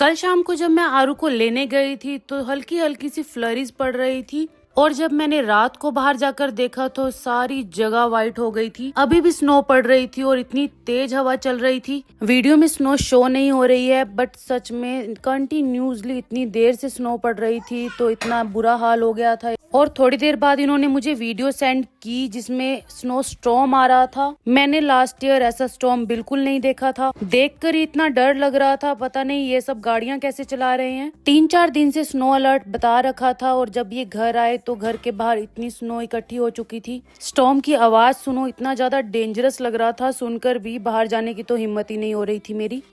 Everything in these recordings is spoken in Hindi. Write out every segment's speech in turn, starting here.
कल शाम को जब मैं आरू को लेने गई थी तो हल्की हल्की सी फ्लरीज पड़ रही थी और जब मैंने रात को बाहर जाकर देखा तो सारी जगह वाइट हो गई थी। अभी भी स्नो पड़ रही थी और इतनी तेज हवा चल रही थी। वीडियो में स्नो शो नहीं हो रही है बट सच में कंटिन्यूसली इतनी देर से स्नो पड़ रही थी तो इतना बुरा हाल हो गया था। और थोड़ी देर बाद इन्होंने मुझे वीडियो सेंड की जिसमें स्नो स्टॉर्म आ रहा था। मैंने लास्ट ईयर ऐसा स्टॉर्म बिल्कुल नहीं देखा था। देखकर ही इतना डर लग रहा था, पता नहीं ये सब गाड़ियां कैसे चला रहे हैं। 3-4 दिन से स्नो अलर्ट बता रखा था और जब ये घर आए तो घर के बाहर इतनी स्नो इकट्ठी हो चुकी थी। स्टॉर्म की आवाज सुनो, इतना ज्यादा डेंजरस लग रहा था। सुनकर भी बाहर जाने की तो हिम्मत ही नहीं हो रही थी मेरी।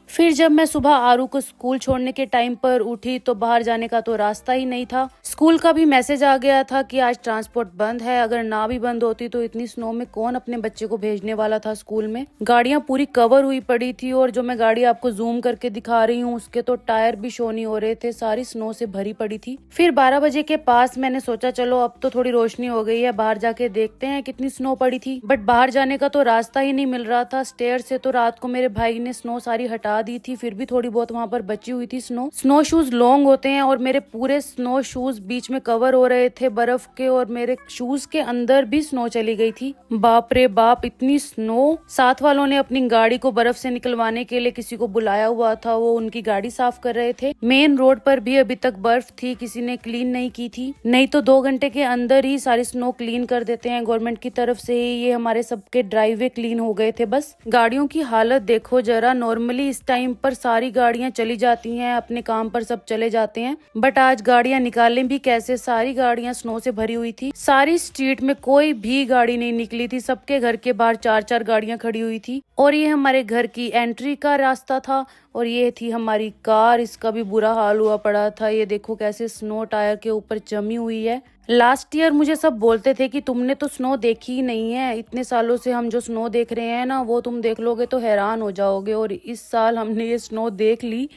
फिर जब मैं सुबह आरू को स्कूल छोड़ने के टाइम पर उठी तो बाहर जाने का तो रास्ता ही नहीं था। स्कूल का भी मैसेज आ गया था कि आज ट्रांसपोर्ट बंद है। अगर ना भी बंद होती तो इतनी स्नो में कौन अपने बच्चे को भेजने वाला था स्कूल में। गाड़ियां पूरी कवर हुई पड़ी थी और जो मैं गाड़ी आपको जूम करके दिखा रही हूँ उसके तो टायर भी शो नहीं हो रहे थे, सारी स्नो से भरी पड़ी थी। फिर 12 बजे के पास मैंने सोचा चलो अब तो थोड़ी रोशनी हो गई है, बाहर जाके देखते हैं कितनी स्नो पड़ी थी। बट बाहर जाने का तो रास्ता ही नहीं मिल रहा था। स्टेयर से तो रात को मेरे भाई ने स्नो सारी हटा दी थी, फिर भी थोड़ी बहुत वहां पर बची हुई थी स्नो। स्नो शूज लॉन्ग होते हैं और मेरे पूरे स्नो शूज बीच में कवर हो रहे थे बर्फ के और मेरे शूज के अंदर भी स्नो चली गई थी। बाप रे बाप, इतनी स्नो। साथ वालों ने अपनी गाड़ी को बर्फ से निकलवाने के लिए किसी को बुलाया हुआ था, वो उनकी गाड़ी साफ कर रहे थे। मेन रोड पर भी अभी तक बर्फ थी, किसी ने क्लीन नहीं की थी। नहीं तो 2 घंटे के अंदर ही सारी स्नो क्लीन कर देते हैं गवर्नमेंट की तरफ से ही। ये हमारे सबके ड्राइववे क्लीन हो गए थे बस। गाड़ियों की हालत देखो जरा। नॉर्मली इस टाइम पर सारी गाड़ियां चली जाती हैं, अपने काम पर सब चले जाते हैं, बट आज गाड़ियां निकालें भी कैसे। सारी गाड़ियां स्नो से भरी हुई थी। सारी स्ट्रीट में कोई भी गाड़ी नहीं निकली थी। सबके घर के बाहर 4-4 गाड़ियां खड़ी हुई थी और ये हमारे घर की एंट्री का रास्ता था और ये थी हमारी कार। इसका भी बुरा हाल हुआ पड़ा था। ये देखो कैसे स्नो टायर के ऊपर जमी हुई है। लास्ट ईयर मुझे सब बोलते थे कि तुमने तो स्नो देखी ही नहीं है, इतने सालों से हम जो स्नो देख रहे हैं ना वो तुम देख लोगे तो हैरान हो जाओगे। और इस साल हमने ये स्नो देख ली।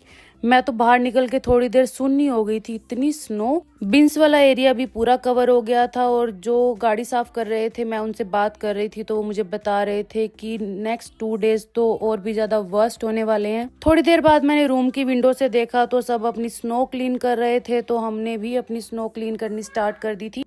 मैं तो बाहर निकल के थोड़ी देर सुन्नी हो गई थी, इतनी स्नो। बिन्स वाला एरिया भी पूरा कवर हो गया था और जो गाड़ी साफ कर रहे थे मैं उनसे बात कर रही थी तो वो मुझे बता रहे थे कि नेक्स्ट 2 डेज तो और भी ज्यादा वर्स्ट होने वाले हैं। थोड़ी देर बाद मैंने रूम की विंडो से देखा तो सब अपनी स्नो क्लीन कर रहे थे तो हमने भी अपनी स्नो क्लीन करनी स्टार्ट कर दी थी।